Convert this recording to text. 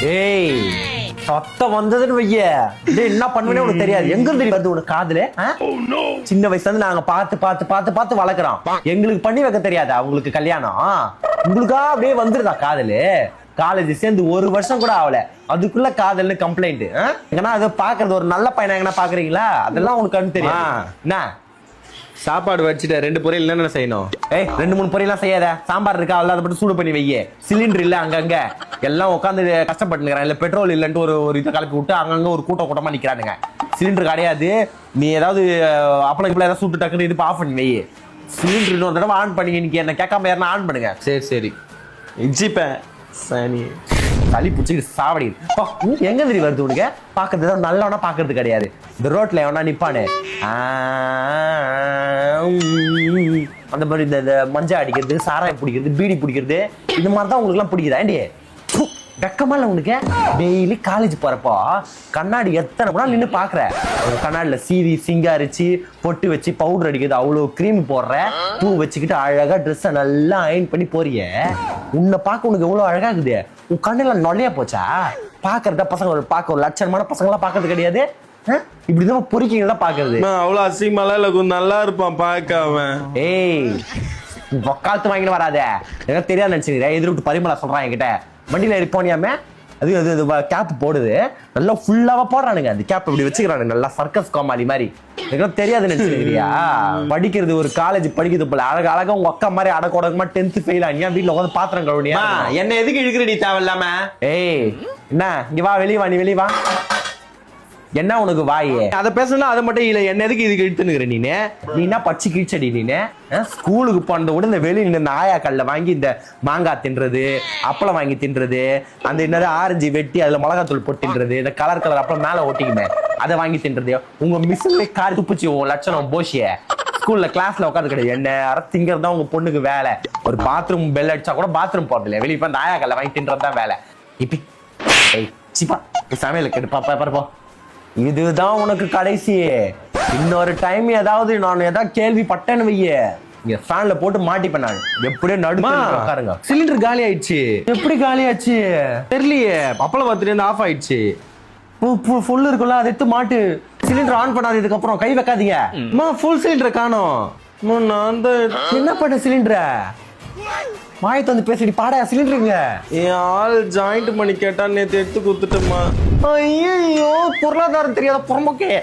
ஏய் சத்தம் வந்ததுன்னு வைய என்ன பண்ணுவேன்னு உனக்கு தெரியாது. எங்க இருந்து வருது உனக்கு காதுல? சின்ன வயசுல இருந்து நாங்க பார்த்து பார்த்து பார்த்து பார்த்து வளர்க்குறோம். எங்களுக்கு பண்ணி வைக்க தெரியாது. அவங்களுக்கு கல்யாணம் உங்களுக்கா அப்படியே வந்துருதா காதலு? காலேஜ் சேர்ந்து 1 வருஷம் கூட ஆகல, அதுக்குள்ள காதல்னு கம்ப்ளைண்ட். ஏன்னா அதை பாக்குறது ஒரு நல்ல பையனா எங்கன்னா பாக்குறீங்களா? அதெல்லாம் உனக்கு கண்ணு தெரியும். என்ன சாப்பாடு வச்சுட்ட 2 பொரியல் என்ன செய்யணும்? ஏய் 2-3 பொரியலாம் செய்யாத. சாம்பார் இருக்கா அவ்வளவு அதை மட்டும் சூடு பண்ணி வையே. சிலிண்டர் இல்ல அங்கங்க எல்லாம் உட்காந்து கஷ்டப்பட்டுக்கிறான். இல்ல பெட்ரோல் இல்லன்ட்டு ஒரு இதை கலப்பி விட்டு அங்கங்க ஒரு கூட்டமா நிக்கிறானுங்க. சிலிண்டர் கிடையாது. நீ ஏதாவது அப்பளம் இப்ப ஏதாவது சுட்டு டக்குன்னு இது ஆஃப் பண்ணி வையே. சிலிண்டர் இன்னொரு தடவை ஆன் பண்ணி இன்னைக்கு என்ன கேட்காம யாருன்னா ஆன் பண்ணுங்க. சரி இஞ்சிப்பேன் சனி சளி பிடிச்சிக்கிட்டு சாவடி. எங்க தெரிய வருது உனக்கு? பாக்குறது நல்லவனா பாக்குறது கிடையாது. இந்த ரோட்ல எவனா நிப்பானு அந்த மாதிரி இந்த மஞ்சா அடிக்கிறது, சாராயம் பிடிக்கிறது, பீடி பிடிக்கிறது, இந்த மாதிரிதான் உங்களுக்கு எல்லாம் பிடிக்குதா? ஏண்டி வெக்கமா இல்ல உனக்கு? டெய்லி காலேஜ் போறப்போ கண்ணாடி எத்தனை கூட நின்று பாக்குற. கண்ணாடியில சீவி சிங்காரிச்சு பொட்டு வச்சு பவுடர் அடிக்கிறது, அவ்வளவு கிரீம் போடுற, பூ வச்சுக்கிட்டு அழகா ட்ரெஸ்ஸை நல்லா அயன் பண்ணி போறிய. உன்னை பார்க்க உனக்கு எவ்வளவு அழகா இருக்குது. உன் கண்ணெல்லாம் நொல்லையா போச்சா? பாக்குறத பசங்க பார்க்க ஒரு லட்சணமான பசங்க எல்லாம் பாக்குறது கிடையாது. இப்படிதான் பொறிக்கீங்களா பாக்குறது? அவ்வளவு அசிங்கமாலாம் இல்ல, கொஞ்சம் நல்லா இருப்பான் பார்க்க அவன். ஏய் வக்காலத்து வாங்கிட்டு வராத. எனக்கு தெரியாது நினைச்சுக்கிறேன். எதிர்விட்டு பரிமளா சொல்றான் என்கிட்ட. வண்டியில ஏறி போனியாமே அது அது கேப் போடுது, நல்லா ஃபுல்லாவா போடுறானுங்க. அந்த கேப் இப்படி வச்சுக்கிறானுங்க, நல்லா சர்க்கஸ் காமாளி மாதிரி. எனக்கு தெரியாது நினைச்சுக்கிறியா? படிக்கிறது ஒரு காலேஜ் படிக்கிறது போல அழகா உங்க அக்கா மாதிரி அடக்கொடக்கமா 10th ஃபெயில் ஆனியா? வீட்டுல உட்காந்து பாத்திரம் கழுவுனியா? என்ன எதுக்கு இழுக்கிற நீ தேவையில்லாம? ஏய் என்ன இங்க வா, வெளியே வா, நீ வெளியே வா. என்ன உனக்கு வாயே? அதை பேசணும். அதை மட்டும் இல்ல, என்ன எதுக்கு இதுக்கு இழுத்துனுக்குற நீனு? நீ என்ன பச்சு கீழ்ச்சடி நீனு? ஸ்கூலுக்கு போனத விட இந்த வெளியில இந்த ஆயாக்கல்ல வாங்கி இந்த மாங்காய் தின்றது, அப்பளம் வாங்கி தின்றது, அந்த என்னது ஆரஞ்சு வெட்டி அதுல மிளகாத்தூள் போட்டு தின்றது, இந்த கலர் அப்பளம் மேல ஓட்டிக்குமே அதை வாங்கி தின்றது. உங்க மிஸ்ஸுல காரி துப்புச்சு உன் லட்சணம் போஷிய. ஸ்கூல்ல கிளாஸ்ல உட்காந்து கிடையாது. என்ன திங்கிறது தான் உங்க பொண்ணுக்கு வேலை. ஒரு பாத்ரூம் பெல் அடிச்சா கூட பாத்ரூம் போறது இல்லை, வெளியே போய் அந்த ஆயாக்கல்ல வாங்கி தின்றதுதான் வேலை. இப்ப சிப்பா சமையல கேட்டு பாப்பா. இதுதான் உனக்கு கடைசி. இன்னொரு டைம் ஏதாவது நான் ஏதாவது கேள்விப்பட்டேன்னு வைய, இங்க ஃபேன்ல போட்டு மாட்டிப்பேன் நான். எப்படியே நடுமா உட்காருங்க. சிலிண்டர் காலி ஆயிடுச்சு. எப்படி காலி ஆச்சு தெரியலையே. அப்பளம் பார்த்துட்டு ஆஃப் ஆயிடுச்சு. ஃபுல் இருக்குல்ல, அதை எடுத்து மாட்டு. சிலிண்டர் ஆன் பண்ணாததுக்கு அப்புறம் கை வைக்காதீங்க. ஃபுல் சிலிண்டர் காணோம். நான் தான் என்ன பண்ண சிலிண்டரை மாயத்தை வந்து பேசிட்டு பாடா சிலிண்டருங்க. என் ஆள் ஜாயிண்ட் பண்ணி கேட்டா நேற்று எடுத்து கொடுத்துட்டோமா. ஐயோ பொருளாதாரம் தெரியாத புறம்போக்கே.